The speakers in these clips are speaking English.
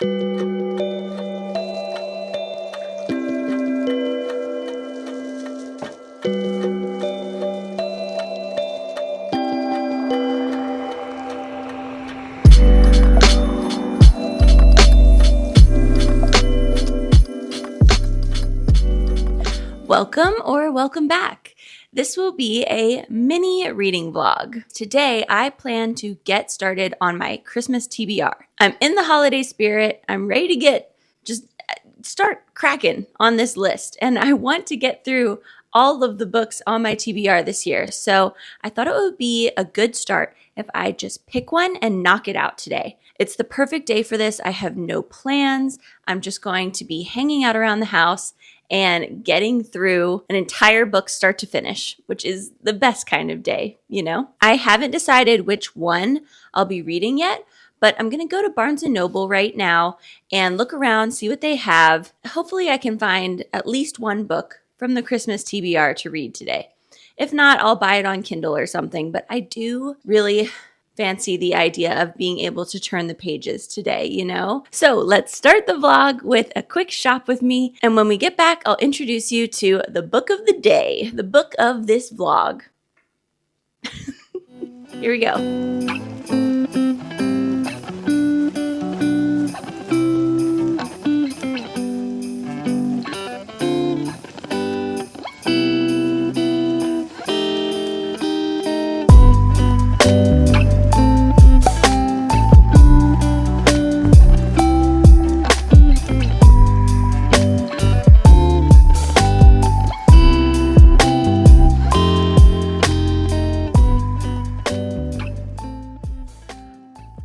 Welcome or welcome back. This will be a mini reading vlog. Today, I plan to get started on my Christmas TBR. I'm in the holiday spirit. I'm ready to start cracking on this list. And I want to get through all of the books on my TBR this year. So I thought it would be a good start if I just pick one and knock it out today. It's the perfect day for this. I have no plans. I'm just going to be hanging out around the house and getting through an entire book start to finish, which is the best kind of day, you know? I haven't decided which one I'll be reading yet, but I'm going to go to Barnes & Noble right now and look around, see what they have. Hopefully I can find at least one book from the Christmas TBR to read today. If not, I'll buy it on Kindle or something, but I do really fancy the idea of being able to turn the pages today, you know? So let's start the vlog with a quick shop with me. And when we get back, I'll introduce you to the book of the day, the book of this vlog. Here we go.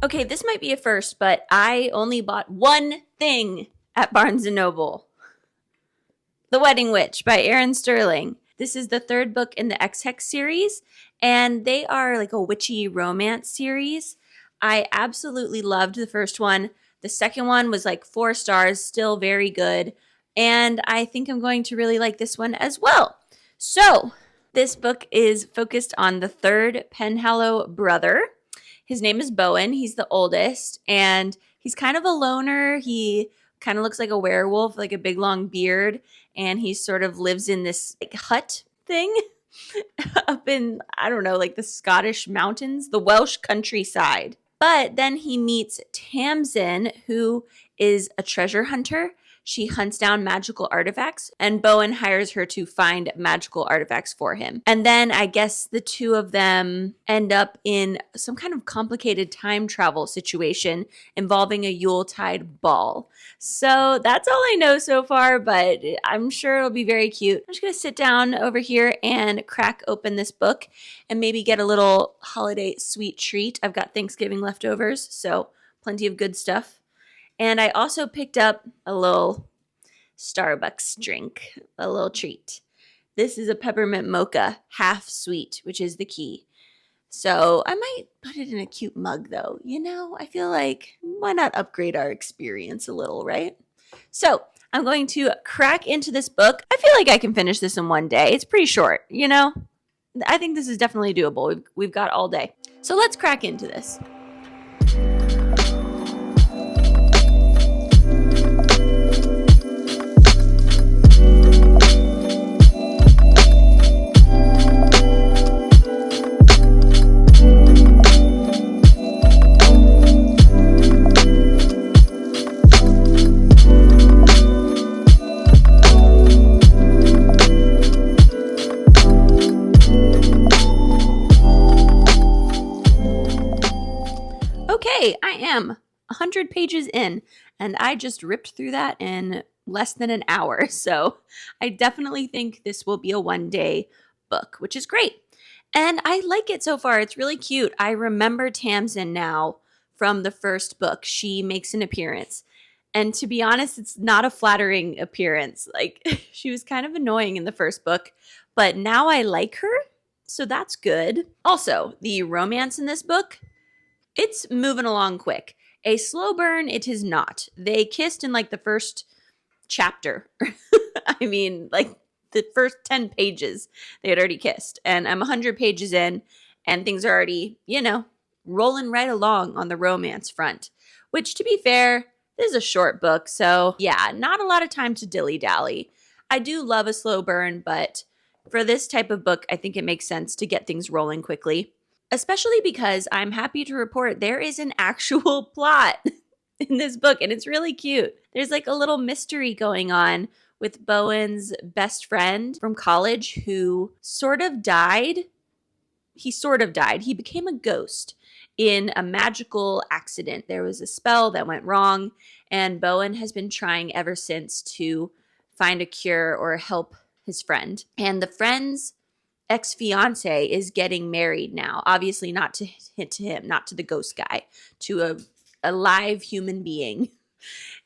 Okay, this might be a first, but I only bought one thing at Barnes & Noble. The Wedding Witch by Erin Sterling. This is the third book in the X-Hex series, and they are like a witchy romance series. I absolutely loved the first one. The second one was like 4 stars, still very good, and I think I'm going to really like this one as well. So, this book is focused on the third Penhallow brother. His name is Bowen. He's the oldest, and he's kind of a loner. He kind of looks like a werewolf, like a big long beard, and he sort of lives in this like hut thing up in, I don't know, like the Scottish mountains, the Welsh countryside. But then he meets Tamsin, who is a treasure hunter. She hunts down magical artifacts, and Bowen hires her to find magical artifacts for him. And then I guess the two of them end up in some kind of complicated time travel situation involving a Yuletide ball. So that's all I know so far, but I'm sure it'll be very cute. I'm just going to sit down over here and crack open this book and maybe get a little holiday sweet treat. I've got Thanksgiving leftovers, so plenty of good stuff. And I also picked up a little Starbucks drink, a little treat. This is a peppermint mocha, half sweet, which is the key. So I might put it in a cute mug though. You know, I feel like why not upgrade our experience a little, right? So I'm going to crack into this book. I feel like I can finish this in one day. It's pretty short, you know? I think this is definitely doable. We've got all day. So let's crack into this. Okay, I am 100 pages in, and I just ripped through that in less than an hour. So I definitely think this will be a one-day book, which is great. And I like it so far. It's really cute. I remember Tamsin now from the first book. She makes an appearance. And to be honest, it's not a flattering appearance. Like, she was kind of annoying in the first book, but now I like her. So that's good. Also, the romance in this book, it's moving along quick. A slow burn, it is not. They kissed in like the first chapter. I mean, like the first 10 pages, they had already kissed. And I'm 100 pages in, and things are already, rolling right along on the romance front. Which, to be fair, This is a short book, so yeah, not a lot of time to dilly-dally. I do love a slow burn, but for this type of book, I think it makes sense to get things rolling quickly. Especially because I'm happy to report there is an actual plot in this book, and it's really cute. There's like a little mystery going on with Bowen's best friend from college who sort of died. He sort of died. He became a ghost in a magical accident. There was a spell that went wrong, and Bowen has been trying ever since to find a cure or help his friend. And the friend's ex-fiance is getting married now. Obviously not to him, not to the ghost guy, to a live human being.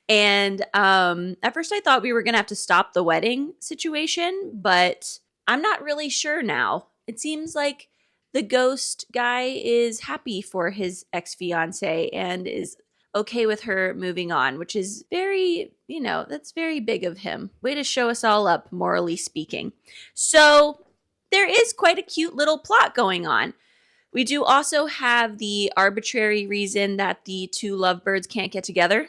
And at first I thought we were going to have to stop the wedding situation, but I'm not really sure now. It seems like the ghost guy is happy for his ex-fiance and is okay with her moving on, which is very, that's very big of him. Way to show us all up, morally speaking. So there is quite a cute little plot going on. We do also have the arbitrary reason that the two lovebirds can't get together.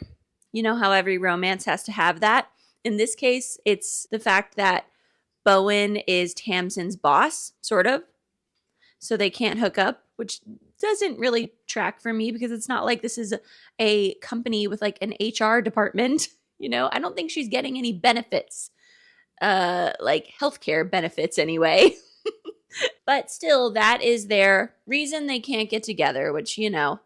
You know how every romance has to have that. In this case, it's the fact that Bowen is Tamsin's boss, sort of. So they can't hook up, which doesn't really track for me because it's not like this is a company with like an HR department. I don't think she's getting any benefits, like healthcare benefits anyway. But still, that is their reason they can't get together, which,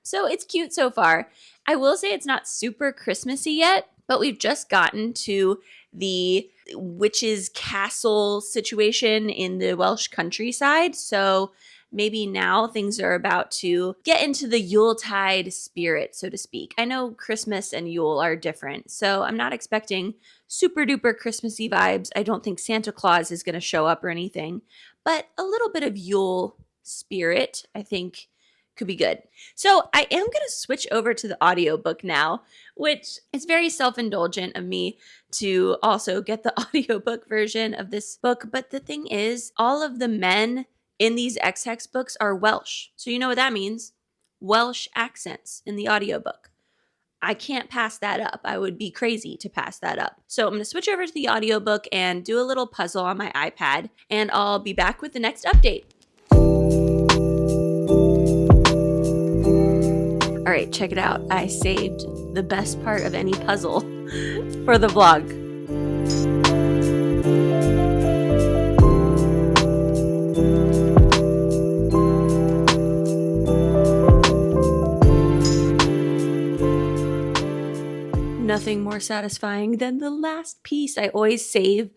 so it's cute so far. I will say it's not super Christmassy yet, but we've just gotten to the witch's castle situation in the Welsh countryside. So maybe now things are about to get into the Yuletide spirit, so to speak. I know Christmas and Yule are different, so I'm not expecting super duper Christmassy vibes. I don't think Santa Claus is going to show up or anything, but a little bit of Yule spirit, I think, could be good. So I am going to switch over to the audiobook now, which is very self-indulgent of me to also get the audiobook version of this book. But the thing is, all of the men in these X-Hex books are Welsh. So you know what that means? Welsh accents in the audiobook. I can't pass that up. I would be crazy to pass that up. So I'm going to switch over to the audiobook and do a little puzzle on my iPad, and I'll be back with the next update. All right, check it out. I saved the best part of any puzzle for the vlog. Nothing more satisfying than the last piece. I always save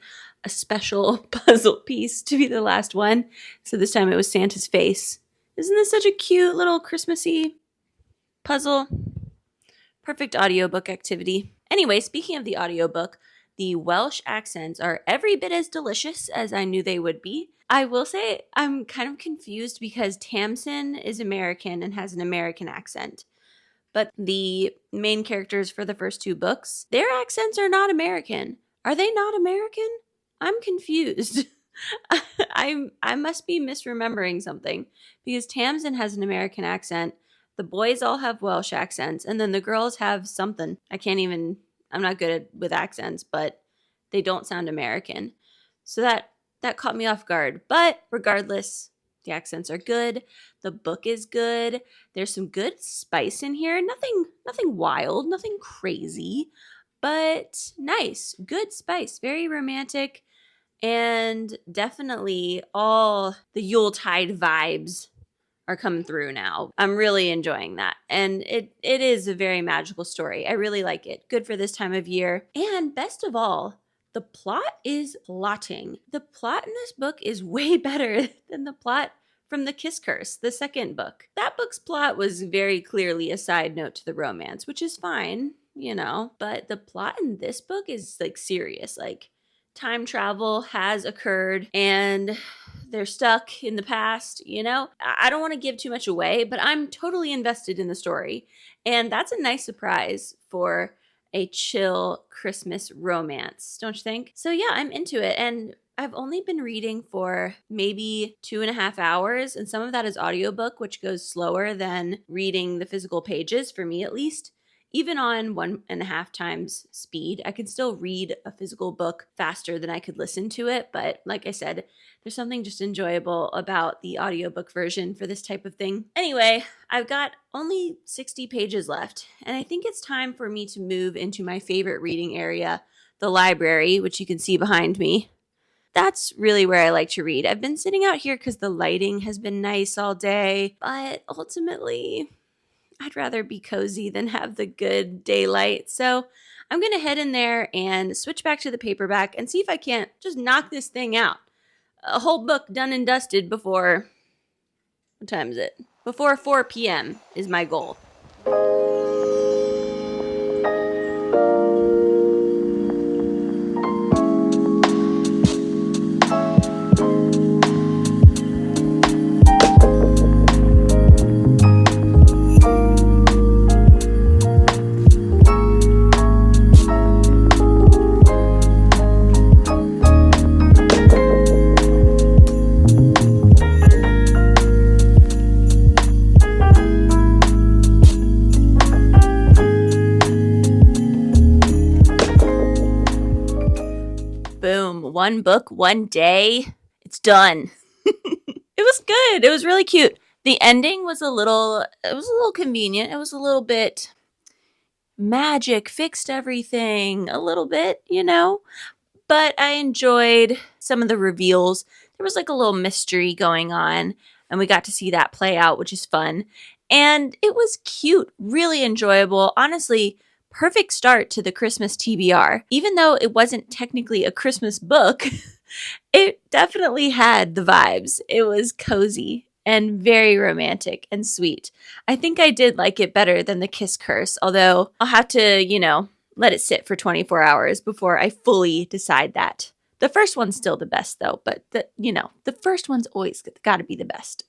a special puzzle piece to be the last one. So this time it was Santa's face. Isn't this such a cute little Christmassy puzzle? Perfect audiobook activity. Anyway, speaking of the audiobook, the Welsh accents are every bit as delicious as I knew they would be. I will say I'm kind of confused because Tamsin is American and has an American accent. But the main characters for the first two books, their accents are not American. Are they not American? I'm confused. I must be misremembering something because Tamsin has an American accent. The boys all have Welsh accents, and then the girls have something. I'm not good with accents, but they don't sound American. So that caught me off guard. But regardless, the accents are good. The book is good. There's some good spice in here. Nothing wild, nothing crazy, but nice. Good spice. Very romantic, and definitely all the Yuletide vibes are coming through now. I'm really enjoying that. And it is a very magical story. I really like it. Good for this time of year. And best of all, the plot is plotting. The plot in this book is way better than the plot from The Kiss Curse, the second book. That book's plot was very clearly a side note to the romance, which is fine, but the plot in this book is like serious. Like time travel has occurred and they're stuck in the past, I don't want to give too much away, but I'm totally invested in the story. And that's a nice surprise for a chill Christmas romance, don't you think? So yeah, I'm into it. And I've only been reading for maybe 2.5 hours, and some of that is audiobook, which goes slower than reading the physical pages, for me at least. Even on 1.5 times speed, I can still read a physical book faster than I could listen to it. But like I said, there's something just enjoyable about the audiobook version for this type of thing. Anyway, I've got only 60 pages left, and I think it's time for me to move into my favorite reading area, the library, which you can see behind me. That's really where I like to read. I've been sitting out here because the lighting has been nice all day, but ultimately, I'd rather be cozy than have the good daylight. So I'm going to head in there and switch back to the paperback and see if I can't just knock this thing out. A whole book done and dusted before, what time is it? Before 4 p.m. is my goal. Boom. One book, one day. It's done. It was good. It was really cute. The ending was a little convenient. It was a little bit magic, fixed everything a little bit, but I enjoyed some of the reveals. There was like a little mystery going on, and we got to see that play out, which is fun. And it was cute, really enjoyable. Honestly, perfect start to the Christmas TBR. Even though it wasn't technically a Christmas book, it definitely had the vibes. It was cozy and very romantic and sweet. I think I did like it better than The Kiss Curse, although I'll have to, let it sit for 24 hours before I fully decide that. The first one's still the best though, but the first one's always got to be the best.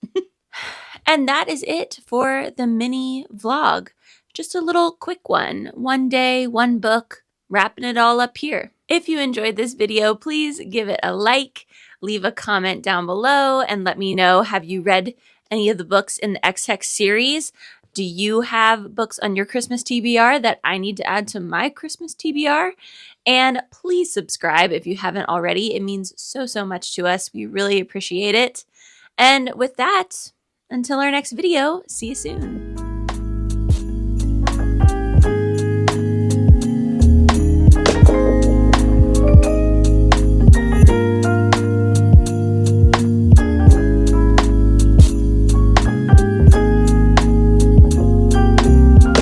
And that is it for the mini vlog. Just a little quick one. One day, one book, wrapping it all up here. If you enjoyed this video, please give it a like, leave a comment down below, and let me know, have you read any of the books in the X-Hex series? Do you have books on your Christmas TBR that I need to add to my Christmas TBR? And please subscribe if you haven't already. It means so, so much to us. We really appreciate it. And with that, until our next video, see you soon.